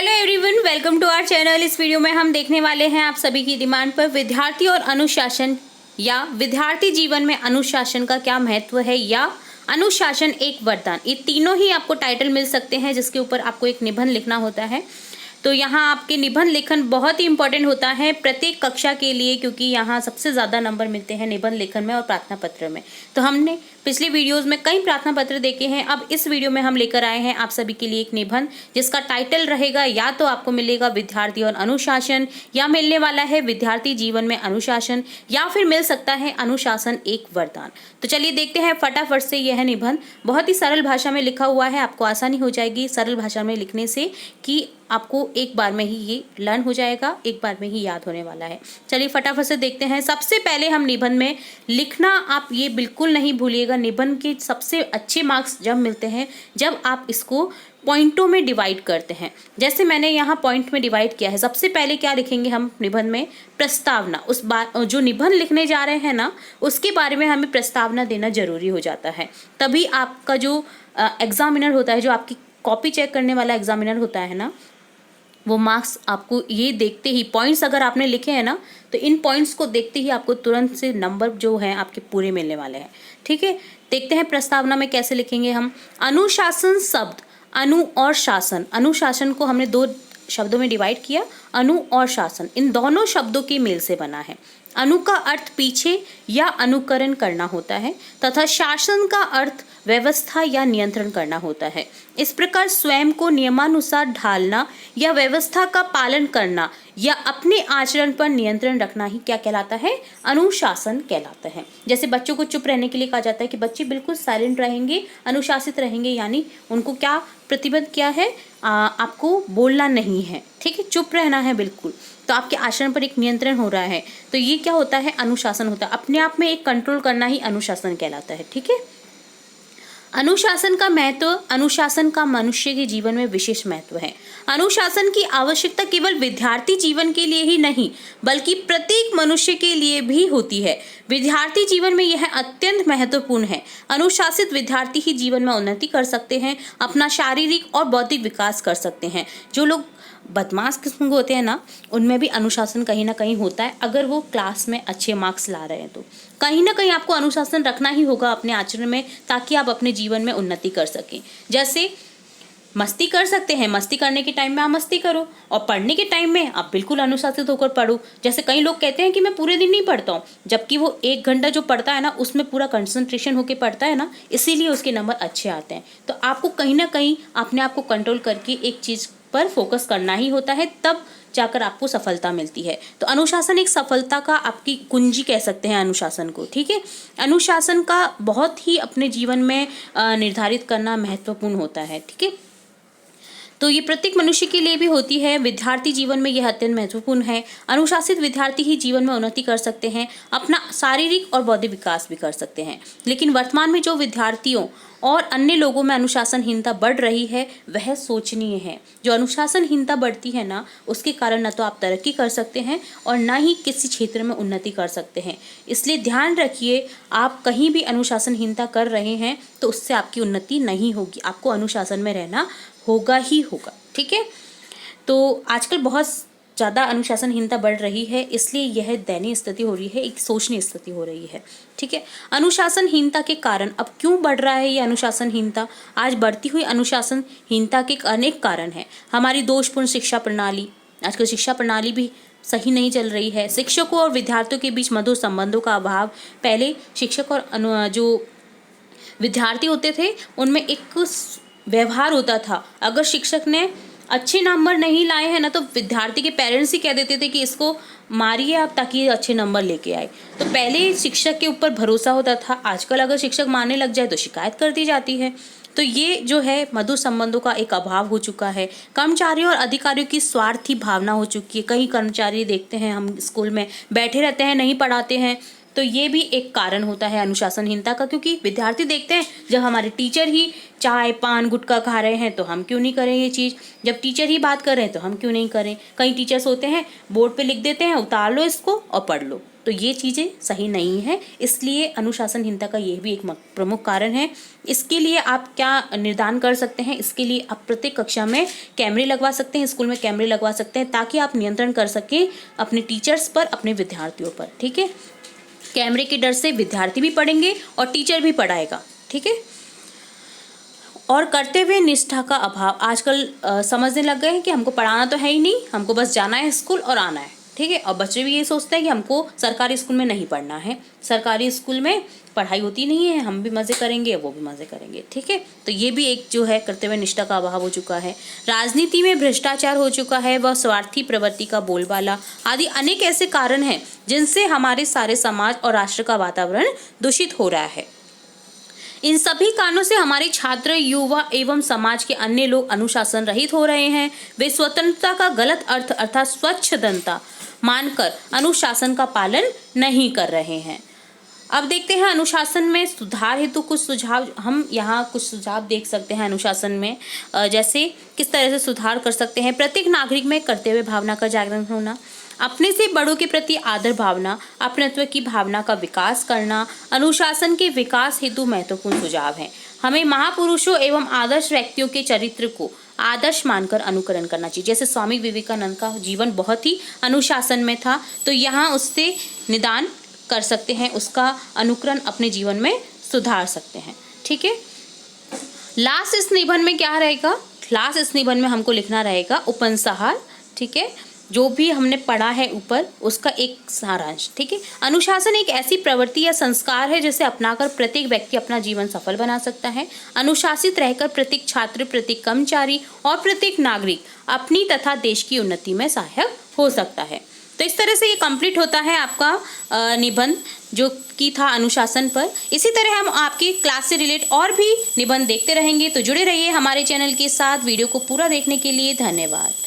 Hello everyone, welcome to our channel. इस video में हम देखने वाले हैं आप सभी की डिमांड पर विद्यार्थी और अनुशासन या विद्यार्थी जीवन में अनुशासन का क्या महत्व है या अनुशासन एक वरदान। ये तीनों ही आपको टाइटल मिल सकते हैं जिसके ऊपर आपको एक निबंध लिखना होता है। तो यहाँ आपके निबंध लेखन बहुत ही इंपॉर्टेंट होता है प्रत्येक कक्षा के लिए, क्योंकि यहाँ सबसे ज़्यादा नंबर मिलते हैं निबंध लेखन में और प्रार्थना पत्र में। तो हमने पिछले वीडियोस में कई प्रार्थना पत्र देखे हैं। अब इस वीडियो में हम लेकर आए हैं आप सभी के लिए एक निबंध जिसका टाइटल रहेगा या तो आपको मिलेगा विद्यार्थी और अनुशासन, या मिलने वाला है विद्यार्थी जीवन में अनुशासन, या फिर मिल सकता है अनुशासन एक वरदान। तो चलिए देखते हैं फटाफट से यह निबंध। बहुत ही सरल भाषा में लिखा हुआ है, आपको आसानी हो जाएगी सरल भाषा में लिखने से कि आपको एक बार में ही ये लर्न हो जाएगा, एक बार में ही याद होने वाला है। चलिए फटाफट से देखते हैं। सबसे पहले हम निबंध में लिखना, आप ये बिल्कुल नहीं भूलिएगा, निबंध के सबसे अच्छे मार्क्स जब मिलते हैं जब आप इसको पॉइंटों में डिवाइड करते हैं। जैसे मैंने यहाँ पॉइंट में डिवाइड किया है। सबसे पहले क्या लिखेंगे हम निबंध में? प्रस्तावना। उस बात जो निबंध लिखने जा रहे हैं ना, उसके बारे में हमें प्रस्तावना देना जरूरी हो जाता है। तभी आपका जो एग्जामिनर होता है, जो आपकी कॉपी चेक करने वाला एग्जामिनर होता है ना, वो मार्क्स आपको ये देखते ही, पॉइंट्स अगर आपने लिखे हैं ना, तो इन पॉइंट्स को देखते ही आपको तुरंत से नंबर जो हैं आपके पूरे मिलने वाले हैं। ठीक है, देखते हैं प्रस्तावना में कैसे लिखेंगे हम। अनुशासन शब्द, अनु और शासन। अनुशासन को हमने दो शब्दों में डिवाइड किया, अनु और शासन। इन दोनों शब्दों के मेल से बना है। अनु का अर्थ पीछे या अनुकरण करना होता है तथा शासन का अर्थ व्यवस्था या नियंत्रण करना होता है। इस प्रकार स्वयं को नियमानुसार ढालना या व्यवस्था का पालन करना या अपने आचरण पर नियंत्रण रखना ही क्या कहलाता है? अनुशासन कहलाता है। जैसे बच्चों को चुप रहने के लिए कहा जाता है कि बच्चे बिल्कुल साइलेंट रहेंगे, अनुशासित रहेंगे, यानी उनको क्या प्रतिबद्ध किया है, आपको बोलना नहीं है, ठीक है, चुप रहना है बिल्कुल। तो आपके आचरण पर एक नियंत्रण हो रहा है, तो ये क्या होता है? अनुशासन होता है। अपने आप में एक कंट्रोल करना ही अनुशासन कहलाता है। ठीक है, अनुशासन का महत्व। अनुशासन का मनुष्य के जीवन में विशेष महत्व है। अनुशासन की आवश्यकता केवल विद्यार्थी जीवन के लिए ही नहीं बल्कि प्रत्येक मनुष्य के लिए भी होती है। विद्यार्थी जीवन में यह अत्यंत महत्वपूर्ण है। अनुशासित विद्यार्थी ही जीवन में उन्नति कर सकते हैं, अपना शारीरिक और बौद्धिक विकास कर सकते हैं। जो लोग बदमाश किस्म के होते हैं ना, उनमें भी अनुशासन कहीं ना कहीं होता है। अगर वो क्लास में अच्छे मार्क्स ला रहे हैं तो कहीं ना कहीं आपको अनुशासन रखना ही होगा अपने आचरण में, ताकि आप अपने जीवन में उन्नति कर सकें। जैसे मस्ती कर सकते हैं, मस्ती करने के टाइम में आप मस्ती करो, और पढ़ने के टाइम में आप बिल्कुल अनुशासित होकर पढ़ो। जैसे कई लोग कहते हैं कि मैं पूरे दिन नहीं पढ़ता हूँ, जबकि वो 1 घंटा जो पढ़ता है ना, उसमें पूरा कंसंट्रेशन होकर पढ़ता है ना, इसीलिए उसके नंबर अच्छे आते हैं। तो आपको कहीं ना कहीं अपने आप को कंट्रोल करके एक चीज़ पर फोकस करना ही होता है, तब जाकर आपको सफलता मिलती है। तो अनुशासन एक सफलता का आपकी कुंजी कह सकते हैं अनुशासन को। ठीक है, अनुशासन का बहुत ही अपने जीवन में निर्धारित करना महत्वपूर्ण होता है। ठीक है, तो ये प्रत्येक मनुष्य के लिए भी होती है। विद्यार्थी जीवन में यह अत्यंत महत्वपूर्ण है। अनुशासित विद्यार्थी ही जीवन में उन्नति कर सकते हैं, अपना शारीरिक और बौद्धिक विकास भी कर सकते हैं। लेकिन वर्तमान में जो विद्यार्थियों और अन्य लोगों में अनुशासनहीनता बढ़ रही है वह शोचनीय है। जो अनुशासनहीनता बढ़ती है ना, उसके कारण न तो आप तरक्की कर सकते हैं और न ही किसी क्षेत्र में उन्नति कर सकते हैं। इसलिए ध्यान रखिए, आप कहीं भी अनुशासनहीनता कर रहे हैं तो उससे आपकी उन्नति नहीं होगी। आपको अनुशासन में रहना होगा ही होगा। ठीक है, तो आजकल बहुत ज़्यादा अनुशासनहीनता बढ़ रही है, इसलिए यह दयनीय स्थिति हो रही है, एक शोचनीय स्थिति हो रही है। ठीक है, अनुशासनहीनता के कारण अब क्यों बढ़ रहा है ये अनुशासनहीनता? आज बढ़ती हुई अनुशासनहीनता के अनेक कारण हैं। हमारी दोषपूर्ण शिक्षा प्रणाली, आजकल शिक्षा प्रणाली भी सही नहीं चल रही है। शिक्षकों और विद्यार्थियों के बीच मधुर संबंधों का अभाव। पहले शिक्षक और जो विद्यार्थी होते थे उनमें एक व्यवहार होता था। अगर शिक्षक ने अच्छे नंबर नहीं लाए हैं ना, तो विद्यार्थी के पेरेंट्स ही कह देते थे कि इसको मारिए आप ताकि ये अच्छे नंबर लेके आए। तो पहले शिक्षक के ऊपर भरोसा होता था। आजकल अगर शिक्षक मारने लग जाए तो शिकायत कर दी जाती है। तो ये जो है मधुर संबंधों का एक अभाव हो चुका है। कर्मचारियों और अधिकारियों की स्वार्थी भावना हो चुकी है। कई कर्मचारी देखते हैं हम स्कूल में बैठे रहते हैं, नहीं पढ़ाते हैं। तो ये भी एक कारण होता है अनुशासनहीनता का, क्योंकि विद्यार्थी देखते हैं जब हमारे टीचर ही चाय पान गुटखा खा रहे हैं तो हम क्यों नहीं करें ये चीज़, जब टीचर ही बात कर रहे हैं तो हम क्यों नहीं करें। कई टीचर्स होते हैं बोर्ड पे लिख देते हैं, उतार लो इसको और पढ़ लो, तो ये चीज़ें सही नहीं है, इसलिए अनुशासनहीनता का ये भी एक प्रमुख कारण है। इसके लिए आप क्या निर्धारण कर सकते हैं, इसके लिए आप प्रत्येक कक्षा में कैमरे लगवा सकते हैं, स्कूल में कैमरे लगवा सकते हैं, ताकि आप नियंत्रण कर सकें अपने टीचर्स पर, अपने विद्यार्थियों पर। ठीक है, कैमरे के डर से विद्यार्थी भी पढ़ेंगे और टीचर भी पढ़ाएगा। ठीक है, और कर्तव्य निष्ठा का अभाव, आजकल समझने लग गए हैं कि हमको पढ़ाना तो है ही नहीं, हमको बस जाना है स्कूल और आना है। ठीक है, और बच्चे भी ये सोचते हैं कि हमको सरकारी स्कूल में नहीं पढ़ना है, सरकारी स्कूल में पढ़ाई होती नहीं है, हम भी मज़े करेंगे वो भी मज़े करेंगे। ठीक है, तो ये भी एक जो है कर्तव्य निष्ठा का अभाव हो चुका है। राजनीति में भ्रष्टाचार हो चुका है, वह स्वार्थी प्रवृत्ति का बोलबाला आदि अनेक ऐसे कारण हैं जिनसे हमारे सारे समाज और राष्ट्र का वातावरण दूषित हो रहा है। इन सभी कारणों से हमारे छात्र, युवा एवं समाज के अन्य लोग अनुशासन रहित हो रहे हैं। वे स्वतंत्रता का गलत अर्थ अर्थात स्वच्छंदता मानकर अनुशासन का पालन नहीं कर रहे हैं। अब देखते हैं अनुशासन में सुधार हेतु कुछ सुझाव। हम यहाँ कुछ सुझाव देख सकते हैं अनुशासन में, जैसे किस तरह से सुधार कर सकते हैं। प्रत्येक नागरिक में कर्तव्य भावना का जागरण होना, अपने से बड़ों के प्रति आदर भावना, अपनत्व की भावना का विकास करना अनुशासन के विकास हेतु महत्वपूर्ण सुझाव हैं। हमें महापुरुषों एवं आदर्श व्यक्तियों के चरित्र को आदर्श मानकर अनुकरण करना चाहिए। जैसे स्वामी विवेकानंद का जीवन बहुत ही अनुशासन में था, तो यहाँ उससे निदान कर सकते हैं, उसका अनुकरण अपने जीवन में सुधार सकते हैं। ठीक है, लास्ट इस निबंध में क्या रहेगा, लास्ट इस निबंध में हमको लिखना रहेगा उपसंहार। ठीक है, जो भी हमने पढ़ा है ऊपर उसका एक सारांश। ठीक है, अनुशासन एक ऐसी प्रवृत्ति या संस्कार है जिसे अपनाकर प्रत्येक व्यक्ति अपना जीवन सफल बना सकता है। अनुशासित रहकर प्रत्येक छात्र, प्रत्येक कर्मचारी और प्रत्येक नागरिक अपनी तथा देश की उन्नति में सहायक हो सकता है। तो इस तरह से ये कंप्लीट होता है आपका निबंध जो कि था अनुशासन पर। इसी तरह हम आपकी क्लास से रिलेट और भी निबंध देखते रहेंगे, तो जुड़े रहिए हमारे चैनल के साथ। वीडियो को पूरा देखने के लिए धन्यवाद।